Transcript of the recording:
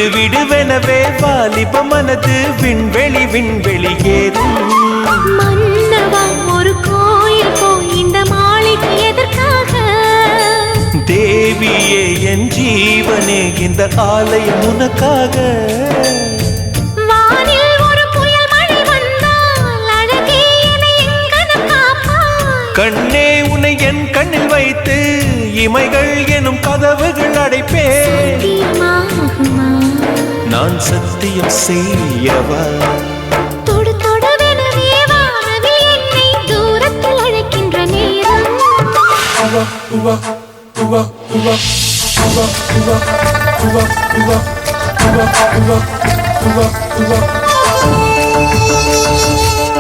விடு விடுவெனவே வாலிப மனது விண்வெளி விண்வெளி ஏறும். மன்னவா ஒரு கோயில் போய் இந்த மாளிகை எதற்காக? தேவியே என் ஜீவனே இந்த ஆலயம் உனக்காக. வானில் ஒரு புயல் மழை வந்தால் அழகே என்னை எங்கனம் காப்பாய். கண்ணே உன்னை என் கண்ணில் வைத்து இமைகள் எனும் கதவுகள் அடைப்பேன். சத்தியமாகுமா? நான் சத்தியம் செய்யவா? தொடு தொடுவெனவே வானவில் என்னை தூரத்தில் அழைக்கின்ற நேரம்.